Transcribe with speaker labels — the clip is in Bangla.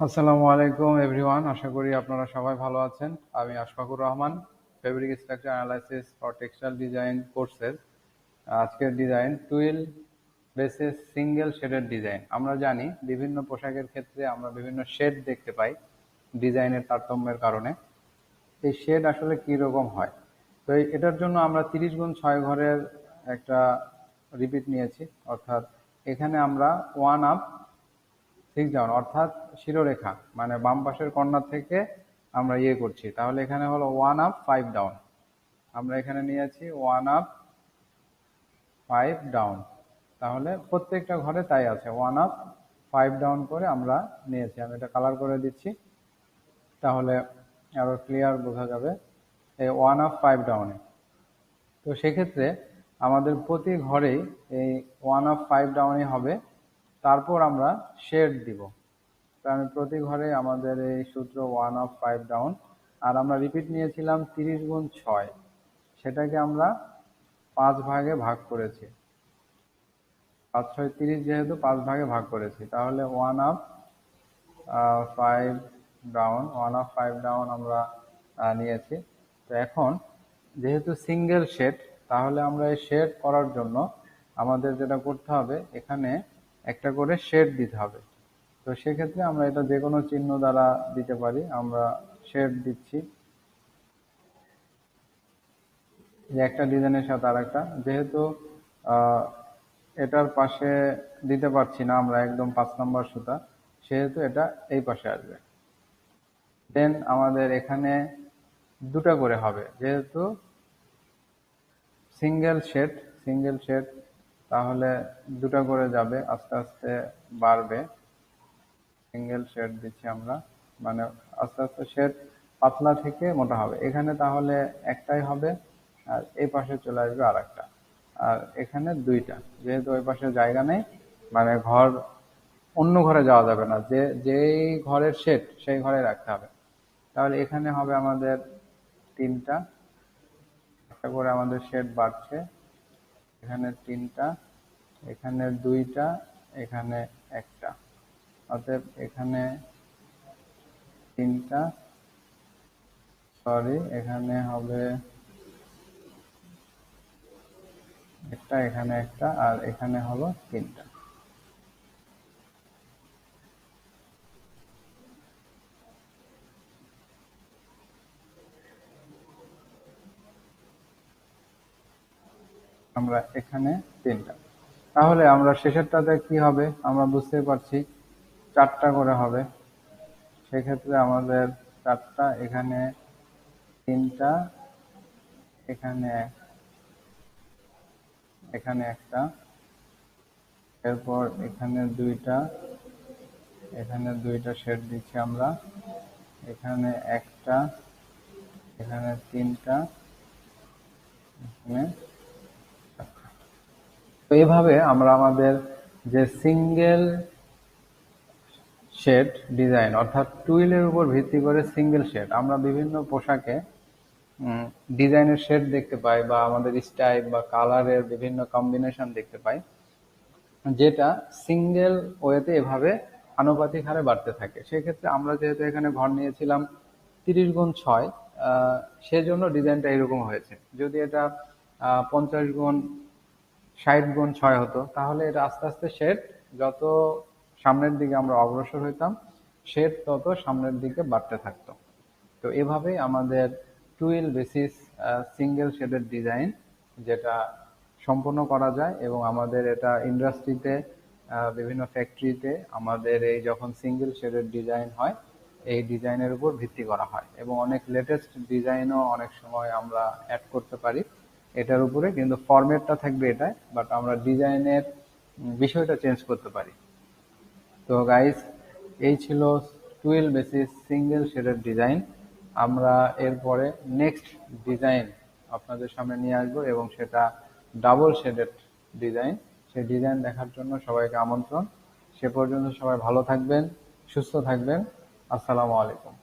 Speaker 1: আসসালামু আলাইকুম এভরিওয়ান, আশা করি আপনারা সবাই ভালো আছেন। আমি Ashfakur Rahman, fabric structure analysis for textile design কোর্সের আজকের ডিজাইন টুইল বেসিস সিঙ্গেল শেডের ডিজাইন। আমরা জানি বিভিন্ন পোশাকের ক্ষেত্রে আমরা বিভিন্ন শেড দেখতে পাই ডিজাইনের তারতম্যের কারণে। এই শেড আসলে কি রকম হয়, তো এটার জন্য আমরা 30x6 ঘরের একটা রিপিট নিয়েছি, অর্থাৎ এখানে আমরা 1 আপ 6 ডাউন অর্থাৎ শিরোরেখা মানে বাম পাশের কর্নার থেকে আমরা করছি। তাহলে এখানে হলো 1 আপ 5 ডাউন, আমরা এখানে নিয়েছি 1 আপ 5 ডাউন। তাহলে প্রত্যেকটা ঘরে তাই আছে, 1 আপ 5 ডাউন করে আমরা নিয়েছি। আমি এটা কালার করে দিচ্ছি, তাহলে আরো ক্লিয়ার বোঝা যাবে এই 1 আপ 5 ডাউনে। তো সেক্ষেত্রে আমাদের প্রতি ঘরেই এই 1 আপ 5 ডাউনই হবে, তারপর আমরা শেড দিব। তো আমি প্রতি ঘরে আমাদের এই সূত্র 1 আপ 5 ডাউন, আর আমরা রিপিট নিয়েছিলাম 30x6, সেটাকে আমরা 5 ভাগে ভাগ করেছি। 5 6 30 যেহেতু 5 ভাগে ভাগ করেছি, তাহলে 1 আপ 5 ডাউন 1 আপ 5 ডাউন আমরা নিয়েছি। তো এখন যেহেতু সিঙ্গেল শেড, তাহলে আমরা এই শেড করার জন্য আমাদের যেটা করতে হবে, এখানে একটা করে শেড দিতে হবে। তো সেক্ষেত্রে আমরা এটা যে কোনো চিহ্ন দ্বারা দিতে পারি। আমরা শেড দিচ্ছি, যে একটা ডিজাইনের সাথে আর একটা, যেহেতু এটার পাশে দিতে পারছি না আমরা একদম 5 নম্বর সুতা, সেহেতু এটা এই পাশে আসবে। দেন আমাদের এখানে দুটা করে হবে, যেহেতু সিঙ্গেল শেড, তাহলে দুটা করে যাবে, আস্তে আস্তে বাড়বে। সিঙ্গেল শেড দিচ্ছি আমরা, মানে আস্তে আস্তে শেড পাতলা থেকে মোটা হবে। এখানে তাহলে একটাই হবে, আর এই পাশে চলে আসবে আর একটা, আর এখানে দুইটা, যেহেতু ওই পাশে জায়গা নেই, মানে ঘর অন্য ঘরে যাওয়া যাবে না, যেই ঘরের শেড সেই ঘরে রাখতে হবে। তাহলে এখানে হবে আমাদের তিনটা, একটা করে আমাদের শেড বাড়ছে। এখানে তিনটা, এখানে দুইটা, এখানে একটা, অতএব এখানে তিনটা, এখানে হবে একটা, এখানে একটা, আর এখানে হলো তিনটা। আমরা এখানে তিনটা, তাহলে আমরা শেষেরটাতে কি হবে আমরা বুঝতে পারছি, 4টা করে হবে। সেক্ষেত্রে আমাদের 4টা, এখানে তিনটা, এখানে এখানে একটা, এরপর এখানে দুইটা, এখানে দুইটা শেড দিচ্ছি আমরা, এখানে একটা, এখানে তিনটা, এখানে। তো এইভাবে আমরা আমাদের যে সিঙ্গেল শেড ডিজাইন, অর্থাৎ টুইলের উপর ভিত্তি করে সিঙ্গেল শেড, আমরা বিভিন্ন পোশাকে ডিজাইনের শেড দেখতে পাই, বা আমাদের স্টাইল বা কালারের বিভিন্ন কম্বিনেশন দেখতে পাই, যেটা সিঙ্গেল ওয়েতে এভাবে আনুপাতিক হারে বাড়তে থাকে। সেক্ষেত্রে আমরা যেহেতু এখানে ঘর নিয়েছিলাম 30x6, সেজন্য ডিজাইনটা এরকম হয়েছে। যদি এটা 50x60x6 হতো, তাহলে এটা আস্তে আস্তে শেড যত সামনের দিকে আমরা অগ্রসর হইতাম, শেড তত সামনের দিকে বাড়তে থাকতো। তো এভাবেই আমাদের টুইল বেসিস সিঙ্গেল শেডের ডিজাইন যেটা সম্পন্ন করা যায়, এবং আমাদের এটা ইন্ডাস্ট্রিতে বিভিন্ন ফ্যাক্টরিতে আমাদের এই যখন সিঙ্গেল শেডের ডিজাইন হয়, এই ডিজাইনের উপর ভিত্তি করা হয়, এবং অনেক লেটেস্ট ডিজাইনও অনেক সময় আমরা অ্যাড করতে পারি এটার উপরে, কিন্তু ফরম্যাটটা থাকবে এটাই, বাট আমরা ডিজাইনের বিষয়টা চেঞ্জ করতে পারি। তো গাইস, এই ছিল টুইল বেসিস সিঙ্গেল শেডের ডিজাইন। আমরা এরপরে নেক্সট ডিজাইন আপনাদের সামনে নিয়ে আসবো, এবং সেটা ডাবল শেডেড ডিজাইন। সেই ডিজাইন দেখার জন্য সবাইকে আমন্ত্রণ। সে পর্যন্ত সবাই ভালো থাকবেন, সুস্থ থাকবেন। আসসালামু আলাইকুম।